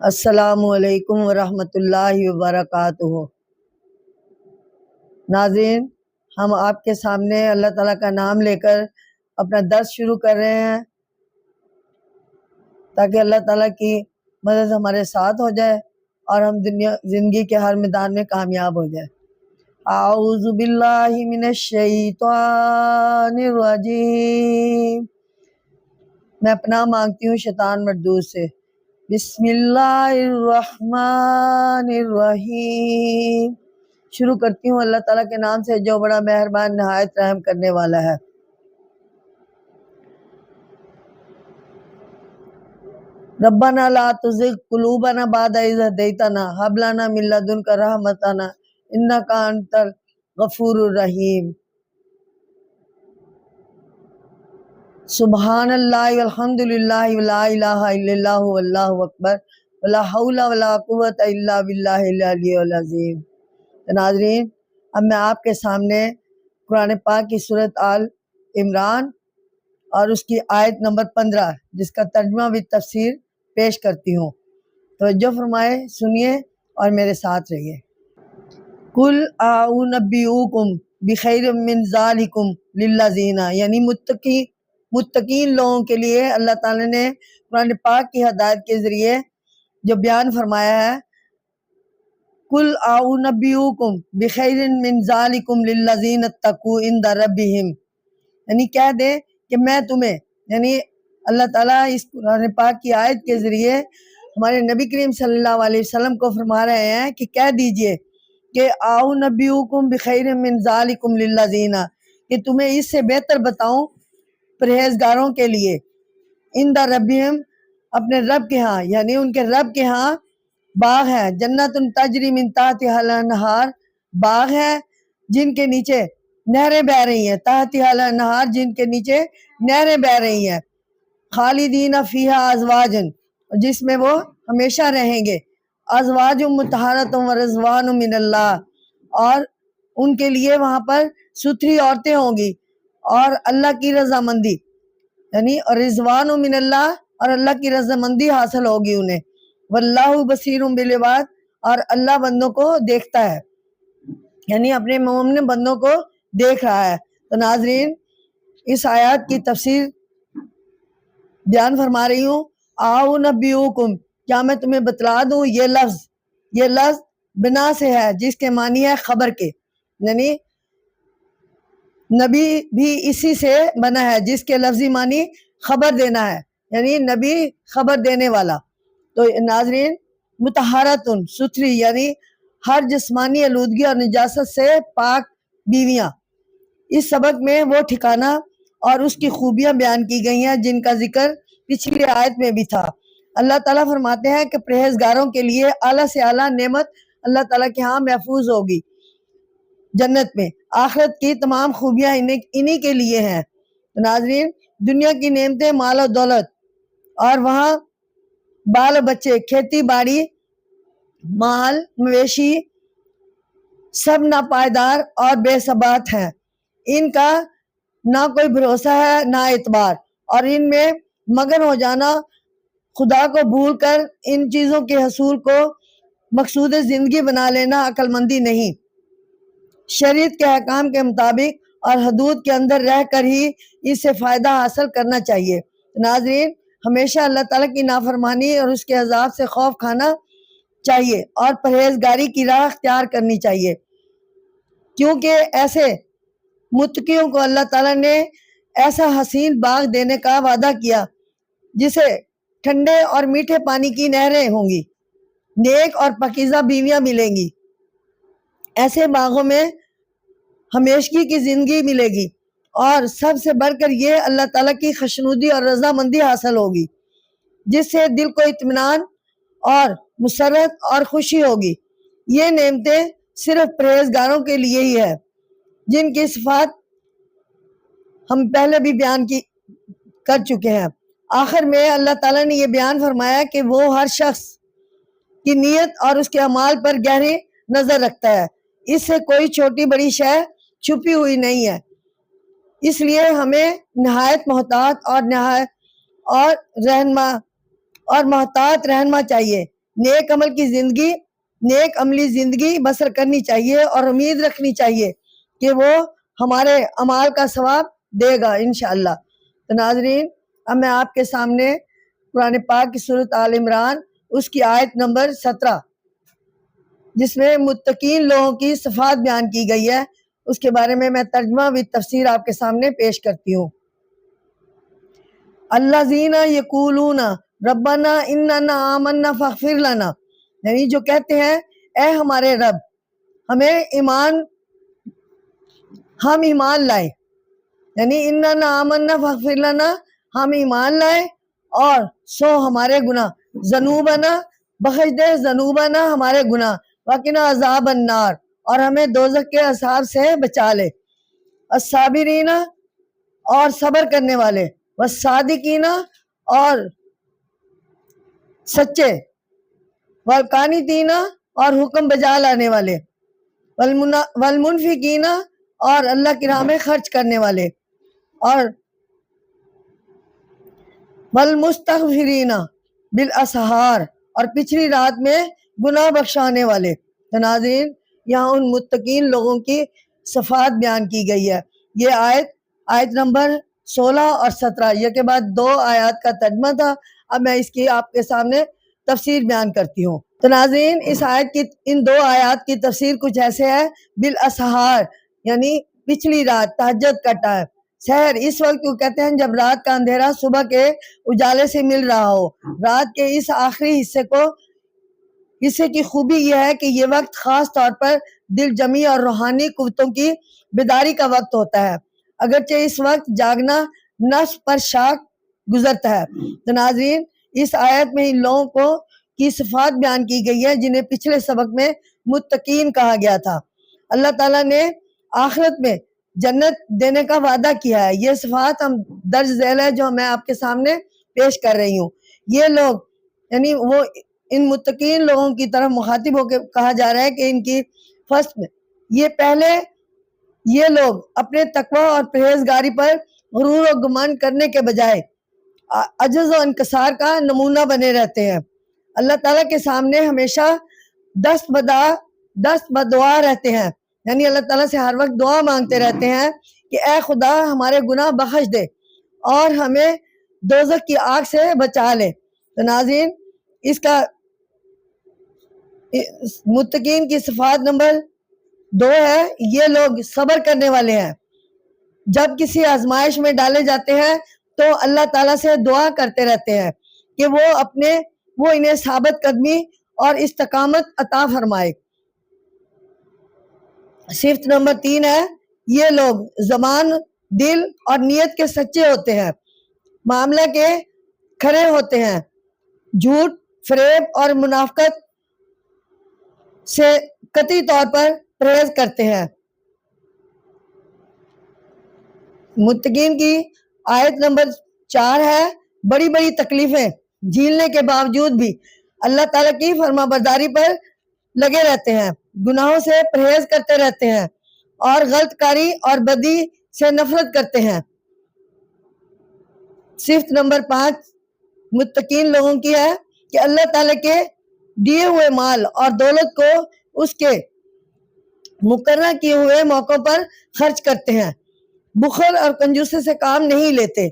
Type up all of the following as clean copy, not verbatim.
السلام علیکم ورحمۃ اللہ وبرکاتہ۔ ناظرین، ہم آپ کے سامنے اللہ تعالیٰ کا نام لے کر اپنا درس شروع کر رہے ہیں تاکہ اللہ تعالیٰ کی مدد ہمارے ساتھ ہو جائے اور ہم زندگی کے ہر میدان میں کامیاب ہو جائے۔ اعوذ باللہ من الشیطان الرجیم، میں پناہ مانگتی ہوں شیطان مردود سے۔ بسم اللہ الرحمن الرحیم، شروع کرتی ہوں اللہ تعالیٰ کے نام سے جو بڑا مہربان نہایت رحم کرنے والا ہے۔ ربنا لا تزغ قلوبنا بعد إذ هديتنا هب لنا من لدنك رحمة إنك أنت الغفور الرحیم۔ سبحان اللہ والحمد للہ ولا الہ الا اللہ واللہ اکبر ولا حول ولا قوت الا باللہ العلی العظیم۔ ناظرین، اب میں آپ کے سامنے قرآن پاک کی سورۃ آل عمران اور اس کی آیت نمبر 15 جس کا ترجمہ و تفسیر پیش کرتی ہوں۔ توجہ فرمائے، سنیے اور میرے ساتھ رہیے۔ قل اعنبئکم بخیر من ذالکم للذین، یعنی متقین لوگوں کے لیے اللہ تعالیٰ نے قرآن پاک کی ہدایت کے ذریعے جو بیان فرمایا ہے، قل اعنبئکم بخیر من ذالکم للذین اتقوا عند ربہم، یعنی کہہ دیں کہ میں تمہیں، یعنی اللہ تعالیٰ اس قرآن پاک کی آیت کے ذریعے ہمارے نبی کریم صلی اللہ علیہ وسلم کو فرما رہے ہیں کہ کہہ دیجئے کہ اعنبئکم بخیر من ذالکم للذین، کہ تمہیں اس سے بہتر بتاؤں پرہیزگاروں کے لیے، عند ربہم، اپنے رب کے ہاں، یعنی ان کے رب کے ہاں باغ ہے، جنت تجری من تحتہا الانہار، باغ ہے جن کے نیچے نہریں بہہ رہی ہیں، تحتہا الانہار، جن کے نیچے نہریں بہہ رہی ہیں، خالدین فیہا ازواجن، جس میں وہ ہمیشہ رہیں گے، ازواج مطہرۃ ورضوان من اللہ، اور ان کے لیے وہاں پر ستھری عورتیں ہوں گی اور اللہ کی رضامندی، یعنی رضوان من اللہ، اور اللہ کی رضامندی حاصل ہوگی انہیں، واللہ بصیر بالعباد، اور اللہ بندوں کو دیکھتا ہے، یعنی اپنے مومن بندوں کو دیکھ رہا ہے۔ تو ناظرین، اس آیات کی تفسیر بیان فرما رہی ہوں۔ اعنبئکم، کیا میں تمہیں بتلا دوں، یہ لفظ بنا سے ہے جس کے معنی ہے خبر کے، یعنی نبی بھی اسی سے بنا ہے جس کے لفظی معنی خبر دینا ہے، یعنی نبی خبر دینے والا۔ تو ناظرین، مطہرۃ، ستھری، یعنی ہر جسمانی آلودگی اور نجاست سے پاک بیویاں، اس سبق میں وہ ٹھکانہ اور اس کی خوبیاں بیان کی گئی ہیں جن کا ذکر پچھلی آیت میں بھی تھا۔ اللہ تعالیٰ فرماتے ہیں کہ پرہیزگاروں کے لیے اعلیٰ سے اعلیٰ نعمت اللہ تعالیٰ کے ہاں محفوظ ہوگی جنت میں، آخرت کی تمام خوبیاں انہی کے لیے ہیں۔ ناظرین، دنیا کی نعمتیں، مال و دولت، اور وہاں بال و بچے، کھیتی باڑی، مال مویشی، سب ناپائیدار اور بے ثبات ہیں، ان کا نہ کوئی بھروسہ ہے نہ اعتبار، اور ان میں مگن ہو جانا، خدا کو بھول کر ان چیزوں کے حصول کو مقصود زندگی بنا لینا عقل مندی نہیں۔ شریعت کے احکام کے مطابق اور حدود کے اندر رہ کر ہی اس سے فائدہ حاصل کرنا چاہیے۔ ناظرین، ہمیشہ اللہ تعالیٰ کی نافرمانی اور اس کے عذاب سے خوف کھانا چاہیے اور پرہیزگاری کی راہ اختیار کرنی چاہیے، کیونکہ ایسے متقیوں کو اللہ تعالیٰ نے ایسا حسین باغ دینے کا وعدہ کیا جسے ٹھنڈے اور میٹھے پانی کی نہریں ہوں گی، نیک اور پاکیزہ بیویاں ملیں گی، ایسے باغوں میں ہمیشگی کی زندگی ملے گی، اور سب سے بڑھ کر یہ اللہ تعالیٰ کی خوشنودی اور رضامندی حاصل ہوگی جس سے دل کو اطمینان اور مسرت اور خوشی ہوگی۔ یہ نعمتیں صرف پرہیزگاروں کے لیے ہی ہے، جن کی صفات ہم پہلے بھی بیان کر چکے ہیں۔ آخر میں اللہ تعالیٰ نے یہ بیان فرمایا کہ وہ ہر شخص کی نیت اور اس کے اعمال پر گہری نظر رکھتا ہے، اس سے کوئی چھوٹی بڑی شے چھپی ہوئی نہیں ہے، اس لیے ہمیں نہایت محتاط اور محتاط رہنا چاہیے نیک عمل کی زندگی، نیک عملی زندگی بسر کرنی چاہیے اور امید رکھنی چاہیے کہ وہ ہمارے اعمال کا ثواب دے گا انشاءاللہ۔ تو ناظرین، اب میں آپ کے سامنے قرآن پاک کی سورۃ آل عمران اس کی آیت نمبر 17 جس میں متقین لوگوں کی صفات بیان کی گئی ہے اس کے بارے میں ترجمہ و تفسیر آپ کے سامنے پیش کرتی ہوں۔ الذین یقولون ربنا اننا آمنا فاغفر لنا، یعنی جو کہتے ہیں اے ہمارے رب ہم ایمان لائے، یعنی اننا آمنا فاغفر لنا، ہم ایمان لائے اور سو ہمارے گناہ، ذنوبنا بخش دے، ذنوبنا ہمارے گناہ، وقنا عذاب النار اور ہمیں دوزخ کے عذاب سے بچا لے، الصابرین اور صبر کرنے والے، والصادقین اور سچے، والقانتین اور حکم بجا لانے والے، والمنفقین اور اللہ کی راہ میں خرچ کرنے والے، اور والمستغفرین بالاسحار اور پچھلی رات میں گناہ بخشانے والے۔ تو ناظرین، یہاں ان متقین لوگوں کی صفات بیان کی گئی ہے۔ یہ آیت نمبر 16 اور 17، یہ کے بعد 2 آیات کا ترجمہ تھا، اب میں اس کی آپ کے سامنے تفسیر بیان کرتی ہوں۔ تو ناظرین، اس آیت کی ان 2 آیات کی تفسیر کچھ ایسے ہے، بالاسحار یعنی پچھلی رات، تہجد کا ٹائم، سحر اس وقت کو کہتے ہیں جب رات کا اندھیرا صبح کے اجالے سے مل رہا ہو۔ رات کے اس آخری حصے کی خوبی یہ ہے کہ یہ وقت خاص طور پر دل جمی اور روحانی قوتوں کی بیداری کا وقت ہوتا ہے، اگرچہ اس وقت جاگنا نفس پر شاک گزرتا ہے۔ تو ناظرین، اس آیت میں ان لوگوں کی صفات بیان کی گئی ہے جنہیں پچھلے سبق میں متقین کہا گیا تھا۔ اللہ تعالیٰ نے آخرت میں جنت دینے کا وعدہ کیا ہے۔ یہ صفات ہم درج ذیل ہے جو میں آپ کے سامنے پیش کر رہی ہوں۔ یہ لوگ یعنی وہ ان متقین لوگوں کی طرف مخاطب ہو کے کہا جا رہا ہے کہ ان کی فسٹ میں یہ لوگ اپنے تقوی اور پرہیزگاری پر غرور و گمان کرنے کے بجائے عجز و انکسار کا نمونہ بنے رہتے ہیں۔ اللہ تعالیٰ کے سامنے ہمیشہ دست بدعا رہتے ہیں، یعنی اللہ تعالیٰ سے ہر وقت دعا مانگتے رہتے ہیں کہ اے خدا ہمارے گناہ بخش دے اور ہمیں دوزخ کی آگ سے بچا لے۔ تو ناظرین، اس کا متقین کی صفات نمبر 2 ہے، یہ لوگ صبر کرنے والے ہیں۔ جب کسی آزمائش میں ڈالے جاتے ہیں تو اللہ تعالیٰ سے دعا کرتے رہتے ہیں کہ وہ انہیں ثابت قدمی اور استقامت عطا فرمائے۔ صفت نمبر 3 ہے، یہ لوگ زبان، دل اور نیت کے سچے ہوتے ہیں، معاملہ کے کھرے ہوتے ہیں، جھوٹ، فریب اور منافقت سے قطعی طور پر پرہیز کرتے ہیں۔ متقین کی آیت نمبر 4 ہے، بڑی بڑی تکلیفیں جھیلنے کے باوجود بھی اللہ تعالیٰ کی فرما برداری پر لگے رہتے ہیں، گناہوں سے پرہیز کرتے رہتے ہیں اور غلط کاری اور بدی سے نفرت کرتے ہیں۔ صفت نمبر 5 متقین لوگوں کی ہے کہ اللہ تعالیٰ کے دیے ہوئے مال اور دولت کو اس کے مقررہ کیے ہوئے موقعوں پر خرچ کرتے ہیں، بخل اور کنجوسی سے کام نہیں لیتے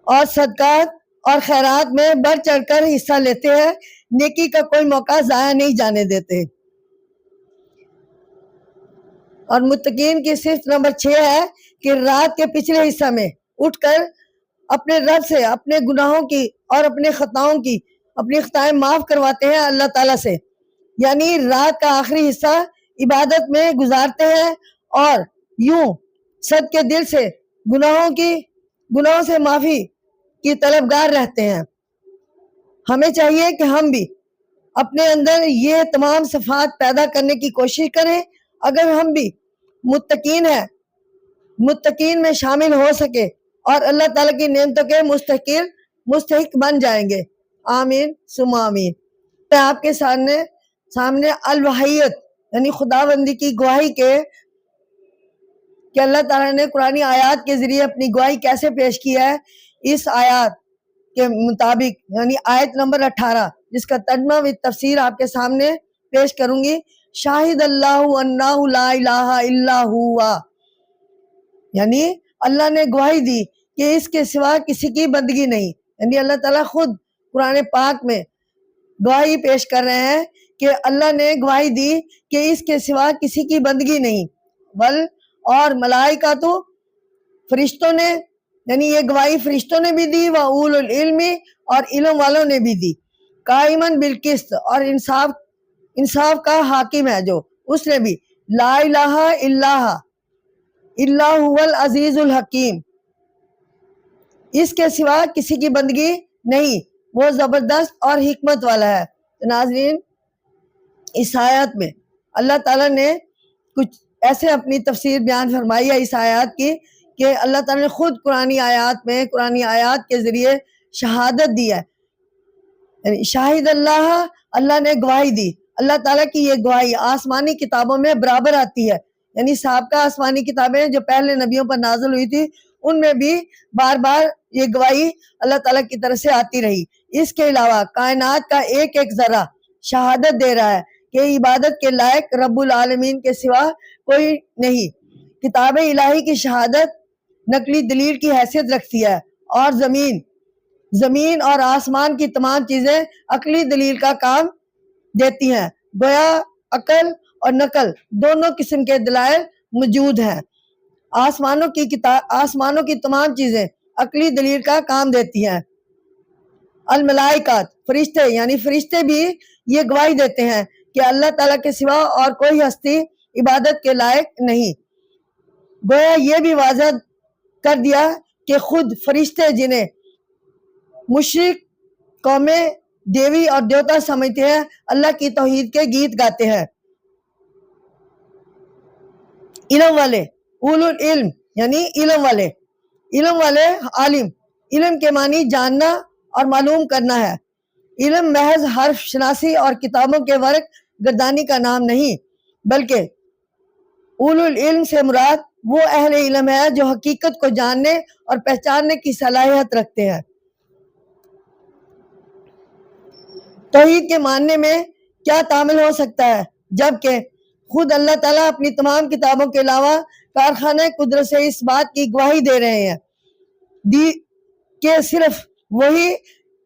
اور صدقات اور خیرات میں بڑھ چڑھ کر حصہ لیتے ہیں، نیکی کا کوئی موقع ضائع نہیں جانے دیتے۔ اور متقین کی صفت نمبر 6 ہے کہ رات کے پچھلے حصہ میں اٹھ کر اپنے رب سے اپنے گناہوں کی اور اپنے خطائیں معاف کرواتے ہیں اللہ تعالیٰ سے، یعنی رات کا آخری حصہ عبادت میں گزارتے ہیں اور یوں سب کے دل سے گناہوں سے معافی کی طلبگار رہتے ہیں۔ ہمیں چاہیے کہ ہم بھی اپنے اندر یہ تمام صفات پیدا کرنے کی کوشش کریں، اگر ہم بھی متقین میں شامل ہو سکے اور اللہ تعالیٰ کی نعمتوں کے مستحق بن جائیں گے۔ آمین ثم آمین۔ میں آپ کے سامنے الوحیت یعنی خداوندی کی گواہی کہ اللہ تعالیٰ نے قرآنی آیات کے ذریعے اپنی گواہی کیسے پیش کی ہے، اس آیات کے مطابق یعنی آیت نمبر 18 جس کا ترجمہ و تفسیر آپ کے سامنے پیش کروں گی۔ شاہد اللہ انہ لا الہ الا ہوا، یعنی اللہ نے گواہی دی کہ اس کے سوا کسی کی بندگی نہیں، یعنی اللہ تعالیٰ خود قرآن پاک میں گواہی پیش کر رہے ہیں کہ اللہ نے گواہی دی کہ اس کے سوا کسی کی بندگی نہیں، بل اور ملائکہ تو فرشتوں نے، یعنی یہ گواہی فرشتوں نے بھی دی، وَأُولُو الْعِلْمِ اور علم والوں نے بھی دی، قائماً بالقسط اور انصاف کا حاکم ہے جو، اس نے بھی لا الہ الا هو العزیز الحکیم، اس کے سوا کسی کی بندگی نہیں، وہ زبردست اور حکمت والا ہے۔ تو ناظرین، اس آیات میں اللہ تعالیٰ نے کچھ ایسے اپنی تفسیر بیان فرمائی ہے اس آیات کی کہ اللہ تعالیٰ نے خود قرآنی آیات کے ذریعے شہادت دی ہے، یعنی شاہد اللہ نے گواہی دی۔ اللہ تعالیٰ کی یہ گواہی آسمانی کتابوں میں برابر آتی ہے، یعنی سابقہ آسمانی کتابیں جو پہلے نبیوں پر نازل ہوئی تھی ان میں بھی بار بار یہ گواہی اللہ تعالیٰ کی طرف سے آتی رہی۔ اس کے علاوہ کائنات کا ایک ایک ذرہ شہادت دے رہا ہے کہ عبادت کے لائق رب العالمین کے سوا کوئی نہیں۔ کتاب الہی کی شہادت نقلی دلیل کی حیثیت رکھتی ہے، اور زمین اور آسمان کی تمام چیزیں عقلی دلیل کا کام دیتی ہیں، گویا عقل اور نقل دونوں قسم کے دلائل موجود ہیں۔ آسمانوں کی تمام چیزیں عقلی دلیل کا کام دیتی ہیں۔ الملائکات فرشتے، یعنی فرشتے بھی یہ گواہی دیتے ہیں کہ اللہ تعالیٰ کے سوا اور کوئی ہستی عبادت کے لائق نہیں۔ گویا یہ بھی واضح کر دیا کہ خود فرشتے جنہیں مشرک قومیں دیوی اور دیوتا سمجھتے ہیں، اللہ کی توحید کے گیت گاتے ہیں۔ علم والے، اولو العلم یعنی علم والے عالم، علم کے معنی جاننا اور معلوم کرنا ہے۔ علم محض حرف شناسی اور کتابوں کے ورق گردانی کا نام نہیں، بلکہ اولو العلم سے مراد وہ اہل علم ہے جو حقیقت کو جاننے اور پہچاننے کی صلاحیت رکھتے ہیں۔ توحید کے ماننے میں کیا تعامل ہو سکتا ہے جبکہ خود اللہ تعالیٰ اپنی تمام کتابوں کے علاوہ کارخانہ قدرت سے اس بات کی گواہی دے رہے ہیں کہ صرف وہی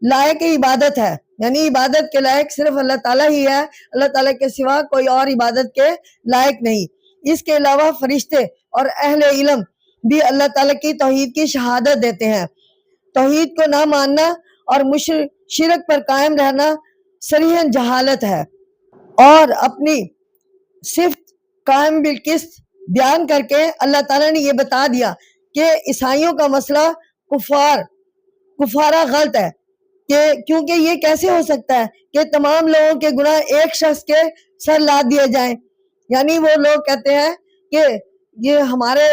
لائق عبادت ہے، یعنی عبادت کے لائق صرف اللہ تعالیٰ ہی ہے، اللہ تعالیٰ کے سوا کوئی اور عبادت کے لائق نہیں۔ اس کے علاوہ فرشتے اور اہل علم بھی اللہ تعالیٰ کی توحید کی شہادت دیتے ہیں۔ توحید کو نہ ماننا اور شرک پر قائم رہنا صریحاً جہالت ہے، اور اپنی صفت قائم بالقسط بیان کر کے اللہ تعالیٰ نے یہ بتا دیا کہ عیسائیوں کا مسئلہ کفارہ غلط ہے، کہ کیونکہ یہ کیسے ہو سکتا ہے کہ تمام لوگوں کے گناہ ایک شخص کے سر لاد دیے جائیں، یعنی وہ لوگ کہتے ہیں کہ یہ ہمارے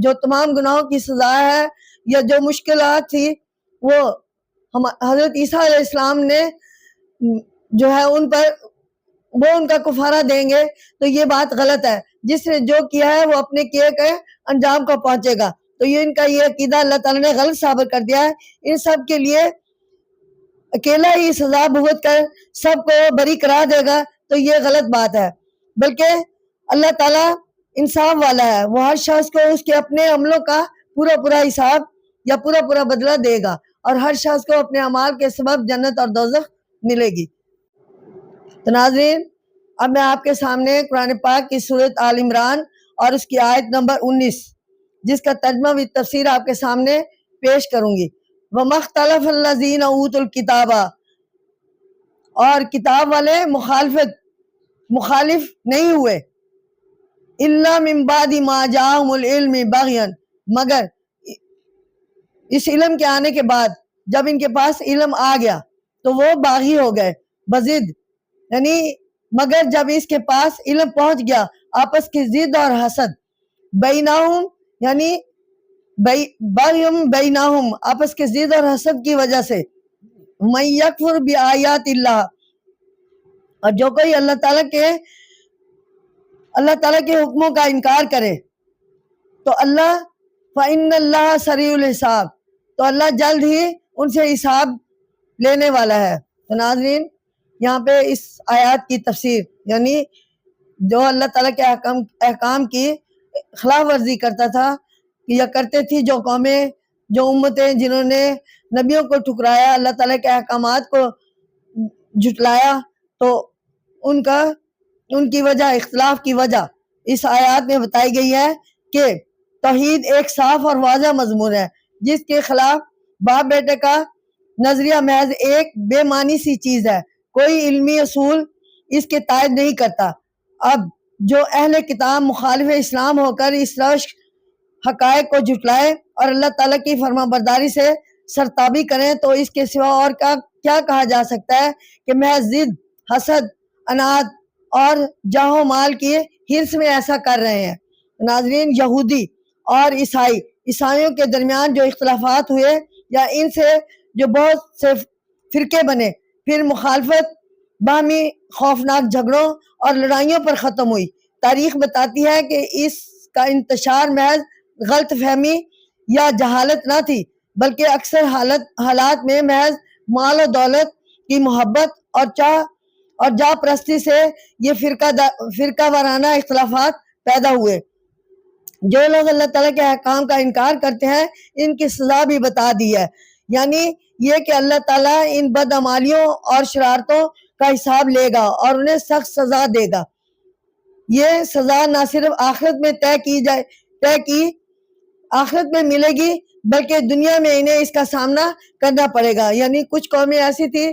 جو تمام گناہوں کی سزا ہے یا جو مشکلات تھی وہ حضرت عیسیٰ علیہ السلام نے جو ہے ان پر وہ ان کا کفارہ دیں گے، تو یہ بات غلط ہے۔ جس نے جو کیا ہے وہ اپنے کیے کے انجام کو پہنچے گا، تو یہ ان کا یہ عقیدہ اللہ تعالیٰ نے غلط ثابت کر دیا ہے۔ ان سب کے لیے اکیلا ہی سزا بھگت کر سب کو بری کرا دے گا، تو یہ غلط بات ہے، بلکہ اللہ تعالیٰ انصاف والا ہے، وہ ہر شخص کو اس کے اپنے عملوں کا پورا حساب یا پورا بدلہ دے گا، اور ہر شخص کو اپنے اعمال کے سبب جنت اور دوزخ ملے گی۔ تو ناظرین، اب میں آپ کے سامنے قرآن پاک کی سورۃ آل عمران اور اس کی آیت نمبر 19 جس کا ترجمہ و تفسیر آپ کے سامنے پیش کروں گی۔ وَمَا اخْتَلَفَ الَّذِينَ أُوتُوا الْكِتَابَ، اور کتاب والے مخالف نہیں ہوئے، إِلَّا مِن بَعْدِ مَا جَاءَهُمُ الْعِلْمُ بَغْيًا، مگر اس علم کے آنے کے بعد، جب ان کے پاس علم آ گیا تو وہ باغی ہو گئے، بضد یعنی مگر جب اس کے پاس علم پہنچ گیا آپس کی ضد اور حسد، بینہم یعنی بغیم بینہم آپس کے ضد اور حسد کی وجہ سے، من یکفر بآیات اللہ، اور جو کوئی اللہ تعالیٰ کے حکموں کا انکار کرے، تو اللہ فإن اللہ سریع الحساب، تو اللہ جلد ہی ان سے حساب لینے والا ہے۔ تو ناظرین، یہاں پہ اس آیات کی تفسیر یعنی جو اللہ تعالیٰ کے احکام کی خلاف ورزی کرتا تھا یا کرتے تھی جو قومیں جو امتیں جنہوں نے نبیوں کو ٹھکرایا اللہ تعالیٰ کے احکامات کو جھٹلایا تو ان کی وجہ اختلاف کی وجہ اس آیات میں بتائی گئی ہے کہ توحید ایک صاف اور واضح مضمون ہے جس کے خلاف باپ بیٹے کا نظریہ محض ایک بے معنی سی چیز ہے، کوئی علمی اصول اس کے تائید نہیں کرتا۔ اب جو اہل کتاب مخالف اسلام ہو کر اس روش حقائق کو جھٹلائے اور اللہ تعالیٰ کی فرما برداری سے سرتابی کریں تو اس کے سوا اور کیا کہا جا سکتا ہے کہ محض ضد، حسد، اناد اور جاہ و مال کی حرص میں ایسا کر رہے ہیں۔ ناظرین، یہودی اور عیسائیوں کے درمیان جو اختلافات ہوئے یا ان سے جو بہت سے فرقے بنے پھر مخالفت باہمی خوفناک جھگڑوں اور لڑائیوں پر ختم ہوئی۔ تاریخ بتاتی ہے کہ اس کا انتشار محض غلط فہمی یا جہالت نہ تھی بلکہ اکثر حالات میں محض مال و دولت کی محبت اور جا پرستی سے یہ فرقہ وارانہ اختلافات پیدا ہوئے۔ جو لوگ اللہ تعالیٰ کے احکام کا انکار کرتے ہیں ان کی سزا بھی بتا دی ہے، یعنی یہ کہ اللہ تعالیٰ ان بدعمالیوں اور شرارتوں کا حساب لے گا اور انہیں سخت سزا دے گا۔ یہ سزا نہ صرف آخرت میں آخرت میں ملے گی بلکہ دنیا میں انہیں اس کا سامنا کرنا پڑے گا۔ یعنی کچھ قومیں ایسی تھی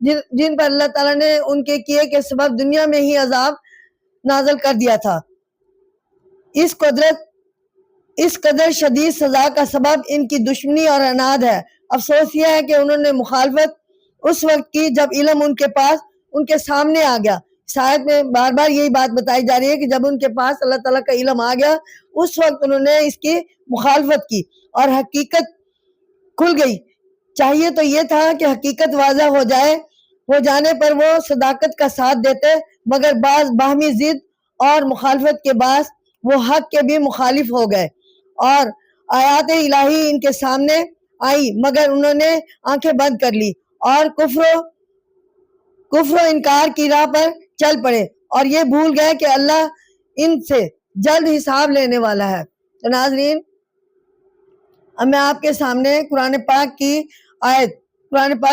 جن پر اللہ تعالیٰ نے ان کے کیے کے سبب دنیا میں ہی عذاب نازل کر دیا تھا۔ اس قدر شدید سزا کا سبب ان کی دشمنی اور اناد ہے۔ افسوس یہ ہے کہ انہوں نے مخالفت اس وقت کی جب علم ان کے سامنے آ گیا۔ اس آیت میں بار بار یہی بات بتائی جا رہی ہے کہ جب ان کے پاس اللہ تعالیٰ کا علم آ گیا اس وقت انہوں نے اس کی مخالفت کی اور حقیقت کھل گئی۔ چاہیے تو یہ تھا کہ حقیقت واضح ہو جانے پر وہ صداقت کا ساتھ دیتے، مگر بعض باہمی ضد اور مخالفت کے باعث وہ حق کے بھی مخالف ہو گئے اور آیات الہی ان کے سامنے آئی مگر انہوں نے آنکھیں بند کر لی اور کفر و انکار کی راہ پر چل پڑے اور یہ بھول گئے کہ اللہ ان سے جلد حساب لینے والا ہے۔ تو ناظرین، اب میں آپ کے سامنے قرآن پاک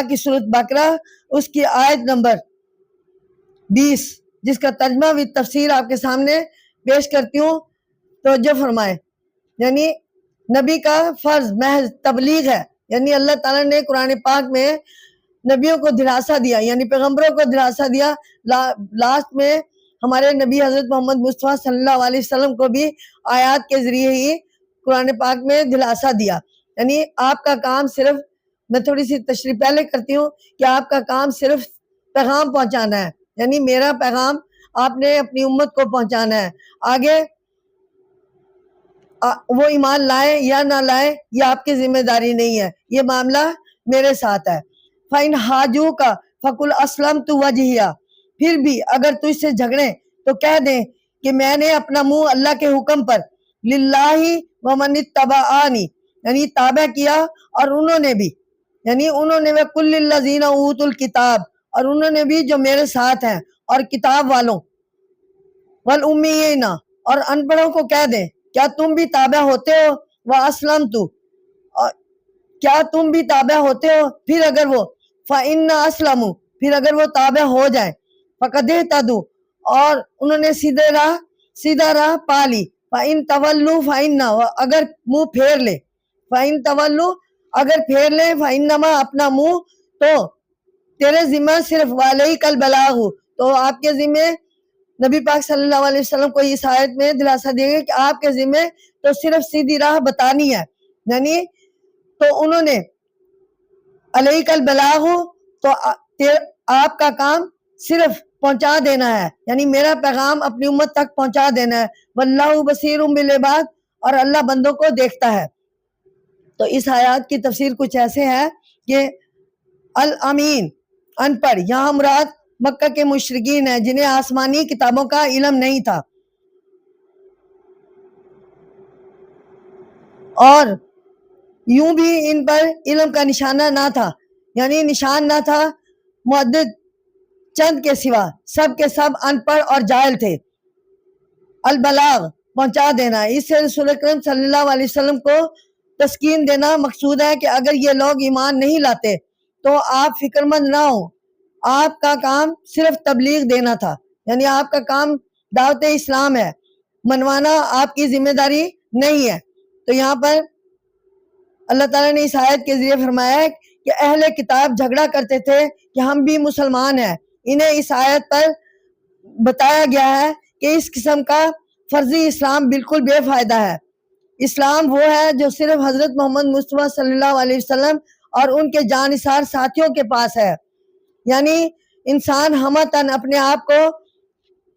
کی سورۃ بقرہ اس کی آیت نمبر 20 جس کا ترجمہ و تفسیر آپ کے سامنے پیش کرتی ہوں، توجہ فرمائیں۔ یعنی نبی کا فرض محض تبلیغ ہے، یعنی اللہ تعالیٰ نے قرآن پاک میں نبیوں کو دلاسا دیا، یعنی پیغمبروں کو دلاسا دیا۔ لاسٹ میں ہمارے نبی حضرت محمد مصطفیٰ صلی اللہ علیہ وسلم کو بھی آیات کے ذریعے ہی قرآن پاک میں دلاسا دیا۔ یعنی آپ کا کام صرف، میں تھوڑی سی تشریح پہلے کرتی ہوں کہ آپ کا کام صرف پیغام پہنچانا ہے، یعنی میرا پیغام آپ نے اپنی امت کو پہنچانا ہے۔ آگے وہ ایمان لائے یا نہ لائے یہ آپ کی ذمہ داری نہیں ہے، یہ معاملہ میرے ساتھ ہے۔ فَإِنْ حَاجُوكَ فَقُلْ أَسْلَمْتُ وَجْهِيَ، پھر بھی اگر تجھ سے جھگڑیں تو کہہ دیں کہ میں نے اپنا منہ اللہ کے حکم پر للہ ومن اتبعانی، یعنی تابع کیا اور انہوں نے بھی، یعنی انہوں نے وَكُلِّ الَّذِينَ أُوتُوا الْكِتَابَ، اور انہوں نے بھی جو میرے ساتھ ہیں اور کتاب والوں، وَالْأُمِّيِّينَ، اور ان پڑھوں کو کہہ دیں کیا تم بھی تابع ہوتے ہو، وَأَسْلَمْتُ، کیا تم بھی تابع ہوتے ہو۔ پھر اگر وہ فَإِنَّ أَسْلَمُوا، پھر اگر وہ تابع ہو جائیں، فَقَدْ اهْتَدُوا، اور انہوں نے سیدھا راہ پا لی۔ فَإِن تَوَلُّوا فَإِنَّ، اگر منہ پھیر لے، فَإِن تَوَلُّوا، اگر پھیر لے، فَإِنَّمَا، اپنا منہ، تو تیرے ذمہ صرف وَعَلَيْكَ الْبَلَاغُ، تو آپ کے ذمہ، نبی پاک صلی اللہ علیہ وسلم کو اس آیت میں دلاسا دیا گیا کہ آپ کے ذمہ تو صرف سیدھی راہ بتانی ہے، یعنی تو انہوں نے علیک البلاغ، تو آپ کا کام صرف پہنچا دینا ہے، یعنی میرا پیغام اپنی امت تک پہنچا دینا ہے۔ واللہ بصیر بالعباد، اور اللہ بندوں کو دیکھتا ہے۔ تو اس آیات کی تفسیر کچھ ایسے ہے کہ الامین، ان پڑھ، یہاں مراد مکہ کے مشرکین ہیں جنہیں آسمانی کتابوں کا علم نہیں تھا اور یوں بھی ان پر علم کا نشانہ نہ تھا، یعنی نشان نہ تھا، معدد چند کے سوا سب کے سب ان پڑھ اور جاہل تھے۔ البلاغ پہنچا دینا، اس سے رسول اکرم صلی اللہ علیہ وسلم کو تسکین دینا مقصود ہے کہ اگر یہ لوگ ایمان نہیں لاتے تو آپ فکر مند نہ ہوں، آپ کا کام صرف تبلیغ دینا تھا، یعنی آپ کا کام دعوت اسلام ہے، منوانا آپ کی ذمہ داری نہیں ہے۔ تو یہاں پر اللہ تعالیٰ نے اس آیت کے ذریعے فرمایا ہے کہ اہل کتاب جھگڑا کرتے تھے کہ ہم بھی مسلمان ہیں، انہیں اس آیت پر بتایا گیا ہے کہ اس قسم کا فرضی اسلام بالکل بے فائدہ ہے۔ اسلام وہ ہے جو صرف حضرت محمد مصطفیٰ صلی اللہ علیہ وسلم اور ان کے جانثار ساتھیوں کے پاس ہے، یعنی انسان ہمتاً اپنے آپ کو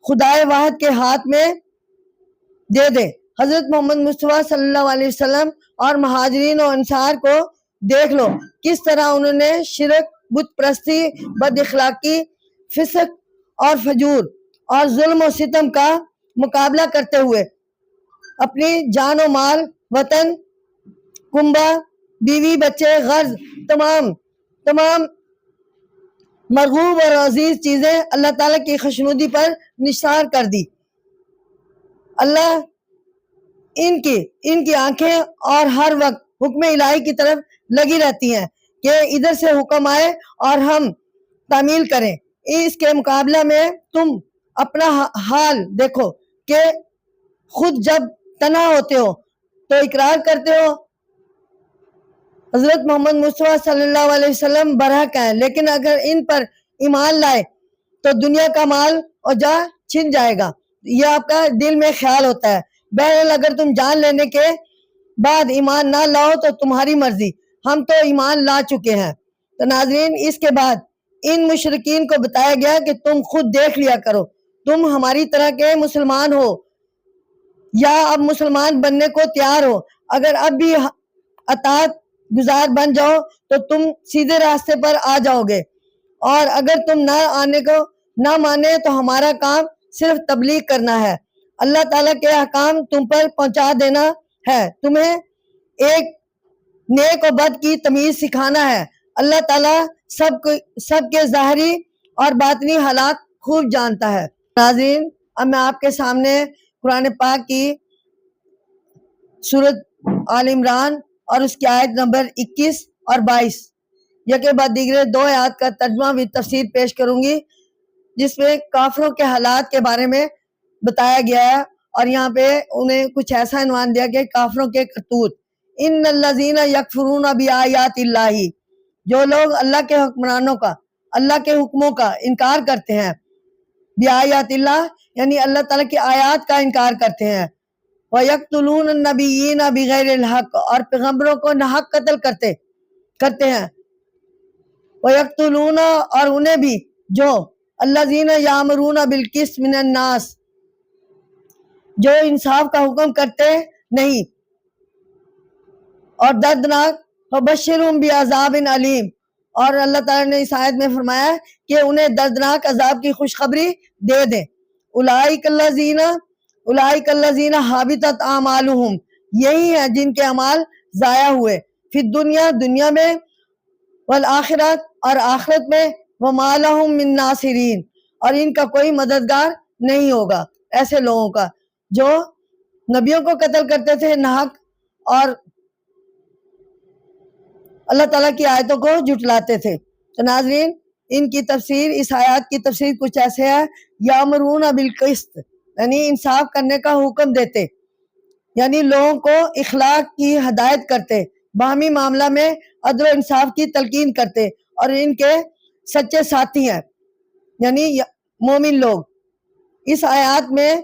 خدائے واحد کے ہاتھ میں دے دے۔ حضرت محمد مصطفیٰ صلی اللہ علیہ وسلم اور مہاجرین و انصار کو دیکھ لو، کس طرح انہوں نے شرک، بت پرستی، بد اخلاقی، فسق اور فجور اور ظلم و ستم کا مقابلہ کرتے ہوئے اپنی جان و مال، وطن، کنبہ، بیوی بچے، غرض تمام مرغوب اور عزیز چیزیں اللہ تعالیٰ کی خوشنودی پر نثار کر دی۔ اللہ ان کی آنکھیں اور ہر وقت حکم الہی کی طرف لگی رہتی ہیں کہ ادھر سے حکم آئے اور ہم تعمیل کریں۔ اس کے مقابلہ میں تم اپنا حال دیکھو کہ خود جب تنہا ہوتے ہو تو اقرار کرتے ہو حضرت محمد مصطفیٰ صلی اللہ علیہ وسلم برحق ہیں، لیکن اگر ان پر ایمان لائے تو دنیا کا مال اور جاہ چھن جائے گا، یہ آپ کا دل میں خیال ہوتا ہے۔ بہرحال اگر تم جان لینے کے بعد ایمان نہ لاؤ تو تمہاری مرضی، ہم تو ایمان لا چکے ہیں۔ تو ناظرین، اس کے بعد ان مشرکین کو بتایا گیا کہ تم خود دیکھ لیا کرو، تم ہماری طرح کے مسلمان ہو یا اب مسلمان بننے کو تیار ہو، اگر اب بھی اطاعت گزار بن جاؤ تو تم سیدھے راستے پر آ جاؤ گے، اور اگر تم نہ مانے تو ہمارا کام صرف تبلیغ کرنا ہے، اللہ تعالیٰ کے احکام تم پر پہنچا دینا ہے، تمہیں ایک نیک و بد کی تمیز سکھانا ہے۔ اللہ تعالیٰ سب کے ظاہری اور باطنی حالات خوب جانتا ہے۔ ناظرین، اب میں آپ کے سامنے قرآن پاک کی سورۃ آل عمران اور اس کی آیت نمبر 21 اور 22 یکے بعد دیگرے 2 آیات کا ترجمہ و تفسیر پیش کروں گی، جس میں کافروں کے حالات کے بارے میں بتایا گیا ہے، اور یہاں پہ انہیں کچھ ایسا عنوان دیا گیا کافروں کے کرتوت۔ ان الذین یکفرون بآیات اللہ، جو لوگ اللہ کے حکمرانوں کا، اللہ کے حکموں کا انکار کرتے ہیں، بآیات اللہ یعنی اللہ تعالیٰ کی آیات کا انکار کرتے ہیں، وَيَقْتُلُونَ النَّبِيِّينَ بِغَيْرِ الْحَقِّ، اور پیغمبروں کو ناحق قتل کرتے ہیں، وَيَقْتُلُونَ، اور انہیں بھی جو الَّذِينَ يَأْمُرُونَ بِالْقِسْطِ مِنَ النَّاسِ، جو انصاف کا حکم کرتے نہیں، اور دردناک فَبَشِّرْهُم بِعَذَابٍ أَلِيمٍ، اور اللہ تعالیٰ نے اس آیت میں فرمایا کہ انہیں دردناک عذاب کی خوشخبری دے دیں۔ اولئک الذین حبطت اعمالہم، یہی ہیں جن کے اعمال ضائع ہوئے، فی الدنیا، دنیا میں، والآخرت، اور آخرت میں، وما لہم من ناصرین، اور ان کا کوئی مددگار نہیں ہوگا ایسے لوگوں کا جو نبیوں کو قتل کرتے تھے ناحق اور اللہ تعالیٰ کی آیتوں کو جھٹلاتے تھے۔ تو ناظرین، ان کی تفسیر، اس آیات کی تفسیر کچھ ایسے ہے، یامرون بالقسط یعنی انصاف کرنے کا حکم دیتے، یعنی لوگوں کو اخلاق کی ہدایت کرتے، باہمی معاملہ میں عدل و انصاف کی تلقین کرتے، اور ان کے سچے ساتھی ہیں یعنی مومن لوگ۔ اس آیات میں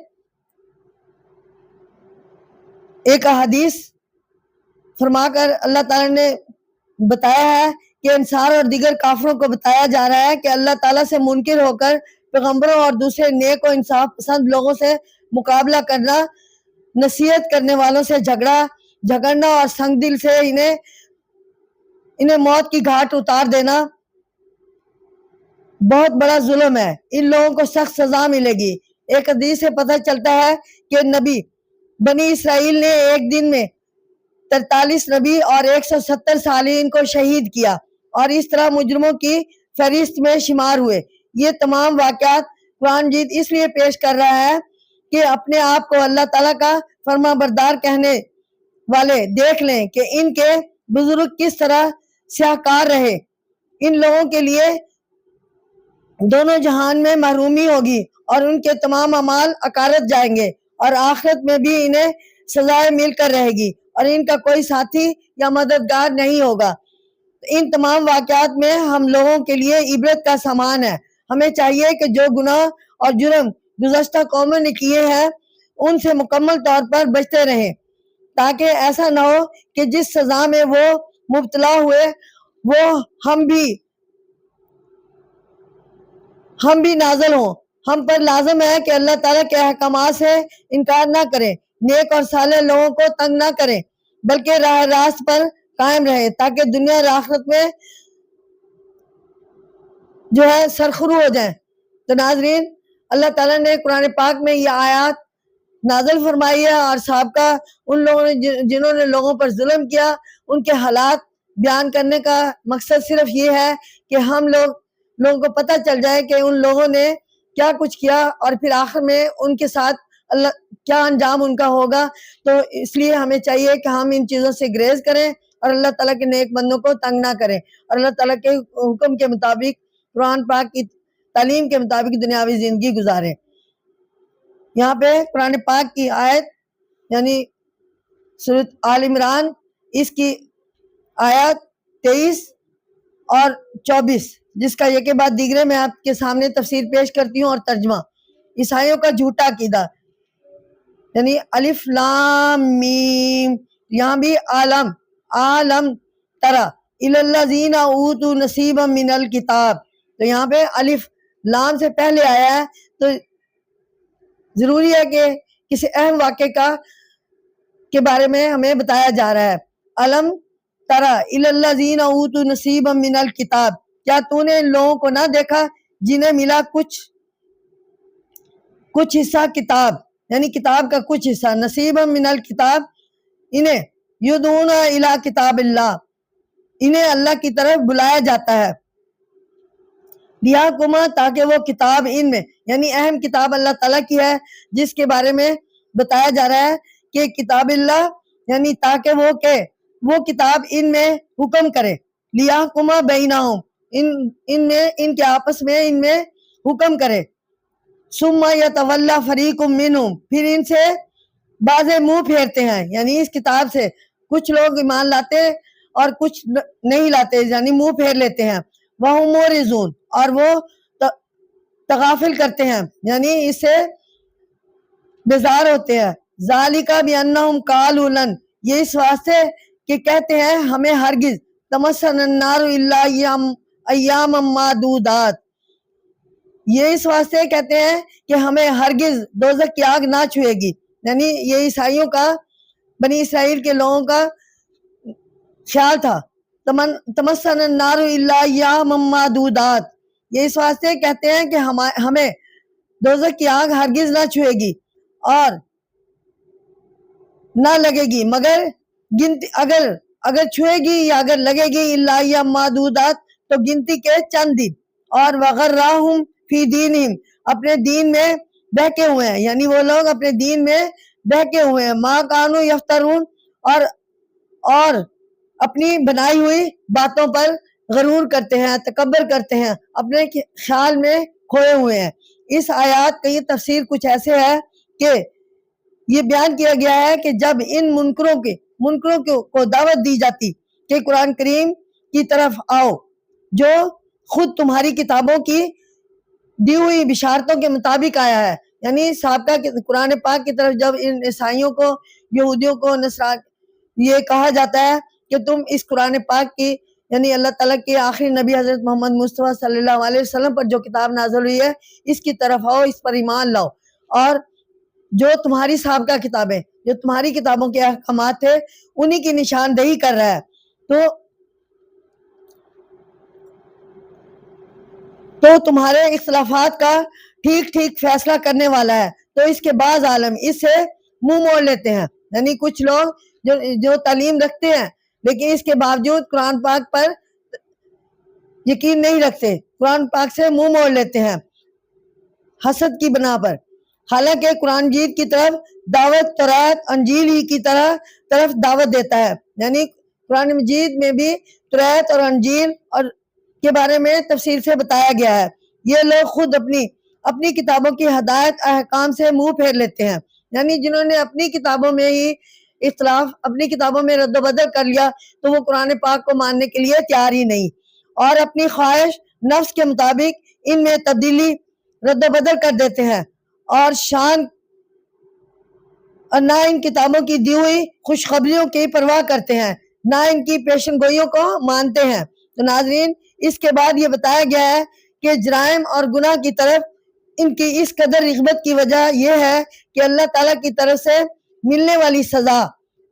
ایک حدیث فرما کر اللہ تعالیٰ نے بتایا ہے کہ انصار اور دیگر کافروں کو بتایا جا رہا ہے کہ اللہ تعالیٰ سے منکر ہو کر پیغمبروں اور دوسرے نیک و انصاف پسند لوگوں سے مقابلہ کرنا، نصیحت کرنے والوں سے جھگڑنا اور سنگ دل سے انہیں موت کی گھاٹ اتار دینا بہت بڑا ظلم ہے، ان لوگوں کو سخت سزا ملے گی۔ ایک حدیث سے پتہ چلتا ہے کہ نبی بنی اسرائیل نے ایک دن میں 43 نبی اور 170 صالحین کو شہید کیا، اور اس طرح مجرموں کی فہرست میں شمار ہوئے۔ یہ تمام واقعات قرآن مجید اس لیے پیش کر رہا ہے کہ اپنے آپ کو اللہ تعالیٰ کا فرما بردار کہنے والے دیکھ لیں کہ ان کے بزرگ کس طرح سیاہکار رہے۔ ان لوگوں کے لیے دونوں جہان میں محرومی ہوگی اور ان کے تمام اعمال اکارت جائیں گے، اور آخرت میں بھی انہیں سزائیں مل کر رہے گی اور ان کا کوئی ساتھی یا مددگار نہیں ہوگا۔ ان تمام واقعات میں ہم لوگوں کے لیے عبرت کا سامان ہے۔ ہمیں چاہیے کہ جو گناہ اور جرم گزشتہ قوموں نے کیے ہیں ان سے مکمل طور پر بچتے رہیں، تاکہ ایسا نہ ہو کہ جس سزا میں وہ مبتلا ہوئے وہ ہم بھی نازل ہوں۔ ہم پر لازم ہے کہ اللہ تعالیٰ کے احکامات سے انکار نہ کریں، نیک اور صالح لوگوں کو تنگ نہ کریں، بلکہ راہ راست پر قائم رہے تاکہ دنیا اور آخرت میں جو ہے سرخرو ہو جائیں۔ تو ناظرین، اللہ تعالیٰ نے قرآن پاک میں یہ آیات نازل فرمائی ہے اور سابقہ ان لوگوں نے جنہوں نے لوگوں پر ظلم کیا ان کے حالات بیان کرنے کا مقصد صرف یہ ہے کہ ہم لوگوں کو پتہ چل جائے کہ ان لوگوں نے کیا کچھ کیا اور پھر آخر میں ان کے ساتھ اللہ کیا انجام ان کا ہوگا۔ تو اس لیے ہمیں چاہیے کہ ہم ان چیزوں سے گریز کریں اور اللہ تعالیٰ کے نیک بندوں کو تنگ نہ کریں اور اللہ تعالیٰ کے حکم کے مطابق، قرآن پاک کی تعلیم کے مطابق دنیاوی زندگی گزاریں۔ یہاں پہ قرآن پاک کی آیت یعنی سورۃ آل عمران، اس کی آیات 23 اور 24، جس کا یہ کے بعد دیگرے میں آپ کے سامنے تفسیر پیش کرتی ہوں اور ترجمہ۔ عیسائیوں کا جھوٹا عقیدہ یعنی الف لام میم، یہاں بھی عالم ترا الی الذین اوتوا نصیبا من الکتاب، تو یہاں پہ الف لام سے پہلے آیا ہے، تو ضروری ہے کہ کسی اہم واقعے کے بارے میں ہمیں بتایا جا رہا ہے۔ علم ترا الی الذین اوتوا نصیبا من الکتاب، کیا تو نے ان لوگوں کو نہ دیکھا جنہیں ملا کچھ حصہ کتاب، یعنی کتاب کا کچھ حصہ، نصیبا من الکتاب، انہیں یدعون الی کتاب اللہ، انہیں اللہ کی طرف بلایا جاتا ہے، لیحکم، تاکہ وہ کتاب ان میں، یعنی اہم کتاب اللہ تعالیٰ کی ہے جس کے بارے میں بتایا جا رہا ہے کہ کتاب اللہ، یعنی تاکہ وہ کتاب ان میں حکم کرے، لیحکم بینہم، ان میں ان کے آپس میں ان میں حکم کرے، ثم یتولی فریق منہم، پھر ان سے بعض منہ پھیرتے ہیں، یعنی اس کتاب سے کچھ لوگ ایمان لاتے اور کچھ نہیں لاتے، یعنی منہ پھیر لیتے ہیں، وہم معرضون، اور وہ تغافل کرتے ہیں، یعنی اس سے بیزار ہوتے ہیں، ذالک بانہم قالوا لن، یہ اس واسطے کہ کہتے ہیں ہمیں ہرگز تمسنا النار الا ایاما معدودات، یہ اس واسطے کہتے ہیں کہ ہمیں ہرگز دوزخ کی آگ نہ چھوئے گی، یعنی یہ عیسائیوں کا، بنی اسرائیل کے لوگوں کا خیال تھا، تمسنا النار الا ایاما معدودات، یہ اس واسطے کہتے ہیں کہ ہمیں دوزخ کی آگ ہرگز نہ چھوئے گی اور نہ لگے گی مگر گنتی، اگر چھوئے گی یا اگر لگے گی الا ایام معدودات، تو گنتی کے چند دن، اور وغرہم فی دینہم، اپنے دین میں بہکے ہوئے ہیں، یعنی وہ لوگ اپنے دین میں بہکے ہوئے ہیں، ما کانوا یفترون، اور اپنی بنائی ہوئی باتوں پر غرور کرتے ہیں، تکبر کرتے ہیں، اپنے خیال میں کھوئے ہوئے ہیں۔ اس آیات کا یہ تفسیر کچھ ایسے ہے کہ یہ بیان کیا گیا ہے کہ جب ان منکروں کو دعوت دی جاتی کہ قرآن کریم کی طرف آؤ جو خود تمہاری کتابوں کی دی ہوئی بشارتوں کے مطابق آیا ہے، یعنی سابقہ قرآن پاک کی طرف جب ان عیسائیوں کو، یہودیوں کو، یہ کہا جاتا ہے کہ تم اس قرآن پاک کی، یعنی اللہ تعالیٰ کے آخری نبی حضرت محمد مصطفیٰ صلی اللہ علیہ وسلم پر جو کتاب نازل ہوئی ہے اس کی طرف آؤ، اس پر ایمان لاؤ، اور جو تمہاری سابقہ کتابیں، جو تمہاری کتابوں کے احکامات تھے انہی کی نشاندہی کر رہا ہے، تو تمہارے اختلافات کا ٹھیک فیصلہ کرنے والا ہے۔ تو اس کے بعض عالم اس سے منہ موڑ لیتے ہیں، یعنی کچھ لوگ جو تعلیم رکھتے ہیں لیکن اس کے باوجود قرآن پاک پر یقین نہیں رکھتے، قرآن پاک سے منہ موڑ لیتے ہیں حسد کی بنا پر، حالانکہ قرآن مجید کی طرف دعوت تورات انجیل ہی کی طرف دعوت دیتا ہے، یعنی قرآن مجید میں بھی تورات اور انجیل اور کے بارے میں تفصیل سے بتایا گیا ہے۔ یہ لوگ خود اپنی کتابوں کی ہدایت احکام سے منہ پھیر لیتے ہیں، یعنی جنہوں نے اپنی کتابوں میں ہی اختلاف، اپنی کتابوں میں رد و بدل کر لیا تو وہ قرآن پاک کو ماننے کے لیے تیار ہی نہیں، اور اپنی خواہش نفس کے مطابق ان میں تبدیلی رد و بدل کر دیتے ہیں، اور نہ ان کتابوں کی دی ہوئی خوشخبریوں کی پرواہ کرتے ہیں، نہ ان کی پیشن گوئیوں کو مانتے ہیں۔ تو ناظرین، اس کے بعد یہ بتایا گیا ہے کہ جرائم اور گناہ کی طرف ان کی اس قدر رغبت کی وجہ یہ ہے کہ اللہ تعالیٰ کی طرف سے ملنے والی سزا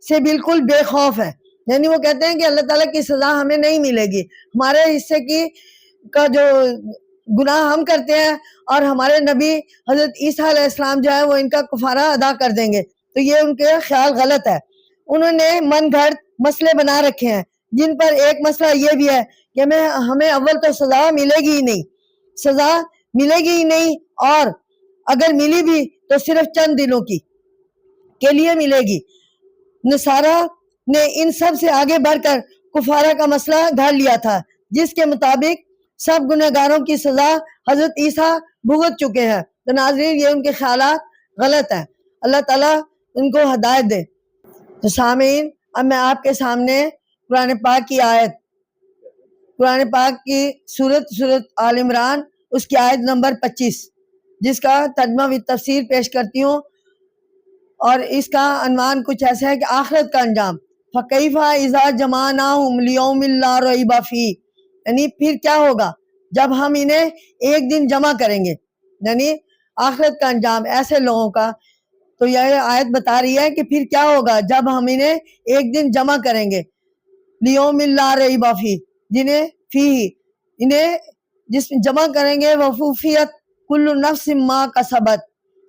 سے بالکل بے خوف ہے، یعنی وہ کہتے ہیں کہ اللہ تعالیٰ کی سزا ہمیں نہیں ملے گی، ہمارے حصے کا جو گناہ ہم کرتے ہیں اور ہمارے نبی حضرت عیسیٰ علیہ السلام جو ہے وہ ان کا کفارہ ادا کر دیں گے، تو یہ ان کے خیال غلط ہے۔ انہوں نے من گھڑت مسئلے بنا رکھے ہیں، جن پر ایک مسئلہ یہ بھی ہے کہ ہمیں اول تو سزا ملے گی ہی نہیں، اور اگر ملی بھی تو صرف چند دنوں کے لیے ملے گی۔ نصارہ نے ان سب سے آگے بڑھ کر کفارہ کا مسئلہ گھڑ لیا تھا، جس کے مطابق سب گنہگاروں کی سزا حضرت عیسیٰ بھگت چکے ہیں۔ تو ناظرین، یہ ان کے خیالات غلط ہیں، اللہ تعالیٰ ان کو ہدایت دے۔ تو سامعین، اب میں آپ کے سامنے قرآن پاک کی آیت، قرآن پاک کی سورت آل عمران، اس کی آیت نمبر 25، جس کا ترجمہ و تفسیر پیش کرتی ہوں، اور اس کا عنوان کچھ ایسا ہے کہ آخرت کا انجام۔ فَكَيْفَ إِذَا جَمَعْنَاهُمْ لِيَوْمٍ لَا رَيْبَ فِيهِ، یعنی پھر کیا ہوگا جب ہم انہیں ایک دن جمع کریں گے، یعنی آخرت کا انجام ایسے لوگوں کا۔ تو یہ آیت بتا رہی ہے کہ پھر کیا ہوگا جب ہم انہیں ایک دن جمع کریں گے، لِيَوْمٍ لَا رَيْبَ فِيهِ، انہیں جس میں جمع کریں گے، وَفُوفِيَتْ كُلُّ نَفْسٍ مَا كَسَبَتْ،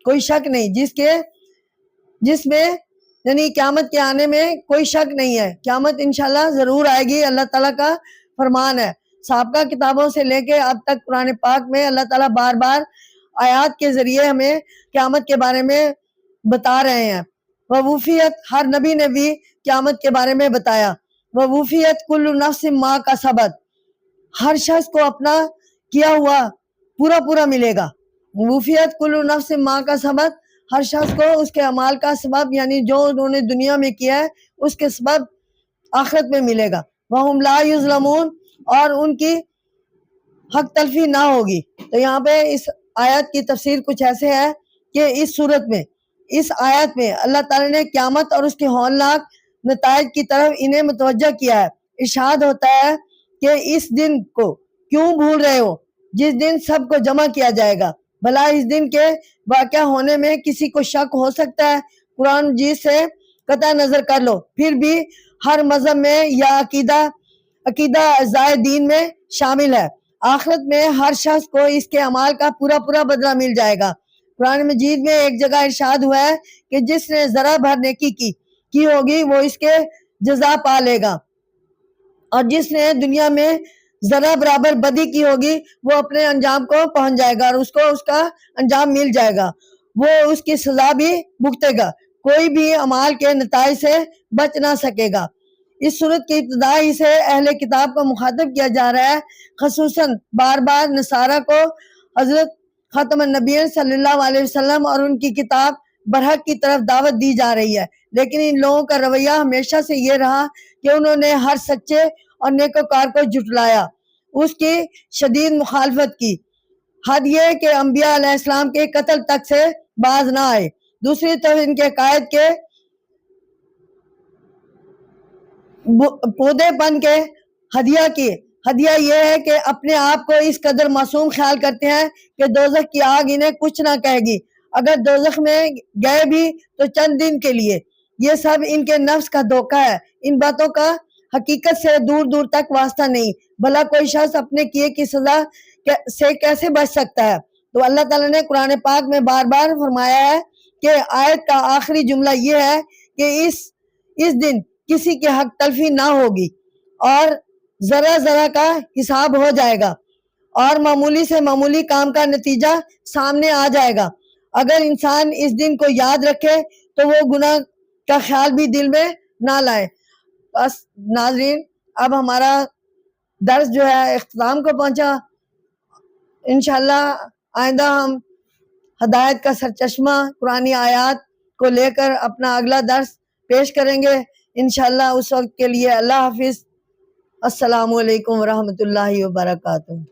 کوئی شک نہیں، جس میں یعنی قیامت کے آنے میں کوئی شک نہیں ہے، قیامت انشاءاللہ ضرور آئے گی، اللہ تعالیٰ کا فرمان ہے۔ سابقہ کتابوں سے لے کے اب تک قرآن پاک میں اللہ تعالیٰ بار بار آیات کے ذریعے ہمیں قیامت کے بارے میں بتا رہے ہیں۔ ووفیت، ہر نبی نے بھی قیامت کے بارے میں بتایا۔ ووفیت کل نفس ما کسبت، ہر شخص کو اپنا کیا ہوا پورا ملے گا۔ ووفیت کل نفس ما کسبت، ہر شخص کو اس کے اعمال کا سبب، یعنی جو انہوں نے دنیا میں کیا ہے اس کے سبب آخرت میں ملے گا۔ وہم لا یظلمون، اور ان کی حق تلفی نہ ہوگی۔ تو یہاں پہ اس آیت کی تفسیر کچھ ایسے ہے کہ اس آیت میں اللہ تعالیٰ نے قیامت اور اس کے ہولناک نتائج کی طرف انہیں متوجہ کیا ہے۔ ارشاد ہوتا ہے کہ اس دن کو کیوں بھول رہے ہو جس دن سب کو جمع کیا جائے گا، بھلا اس دن کے واقع ہونے میں کسی کو شک ہو سکتا ہے؟ قرآن جی سے قطع نظر کر لو، پھر بھی ہر مذہب میں یا عقیدہ اعضائے دین میں شامل ہے، آخرت میں ہر شخص کو اس کے اعمال کا پورا بدلہ مل جائے گا۔ قرآن مجید میں ایک جگہ ارشاد ہوا ہے کہ جس نے ذرا بھر نیکی کی ہوگی وہ اس کے جزا پا لے گا، اور جس نے دنیا میں ذرا برابر بدی کی ہوگی وہ اپنے انجام کو پہنچ جائے گا، اور اس کو اس کا انجام مل جائے گا، وہ اس کی سزا بھی بھگتے گا، کوئی بھی اعمال کے نتائج سے بچ نہ سکے گا۔ اس صورت کی ابتدا ہی سے اہل کتاب کو مخاطب کیا جا رہا ہے، خصوصاً بار بار نصارہ کو حضرت ختم النبیین صلی اللہ علیہ وسلم اور ان کی کتاب برحق کی طرف دعوت دی جا رہی ہے، لیکن ان لوگوں کا رویہ ہمیشہ سے یہ رہا کہ انہوں نے ہر سچے اور نیکوکار کو جھٹلایا، اس کی شدید مخالفت کی، حد یہ کہ انبیاء علیہ السلام کے قتل تک سے باز نہ آئے۔ دوسری طرف ان کے قائد کے پودے پن کے ہدیہ یہ ہے کہ اپنے آپ کو اس قدر معصوم خیال کرتے ہیں کہ دوزخ کی آگ انہیں کچھ نہ کہے گی، اگر دوزخ میں گئے بھی تو چند دن کے لیے۔ یہ سب ان کے نفس کا دھوکہ ہے، ان باتوں کا حقیقت سے دور تک واسطہ نہیں، بھلا کوئی شخص اپنے کیے کی سزا سے کیسے بچ سکتا ہے؟ تو اللہ تعالیٰ نے قرآن پاک میں بار بار فرمایا ہے کہ آیت کا آخری جملہ یہ ہے کہ اس دن کسی کے حق تلفی نہ ہوگی اور ذرا کا حساب ہو جائے گا، اور معمولی سے معمولی کام کا نتیجہ سامنے آ جائے گا۔ اگر انسان اس دن کو یاد رکھے تو وہ گناہ کا خیال بھی دل میں نہ لائے۔ بس ناظرین، اب ہمارا درس جو ہے اختتام کو پہنچا۔ انشاءاللہ آئندہ ہم ہدایت کا سرچشمہ قرآنی آیات کو لے کر اپنا اگلا درس پیش کریں گے انشاءاللہ۔ اس وقت کے لیے اللہ حافظ۔ السلام علیکم ورحمۃ اللہ وبرکاتہ۔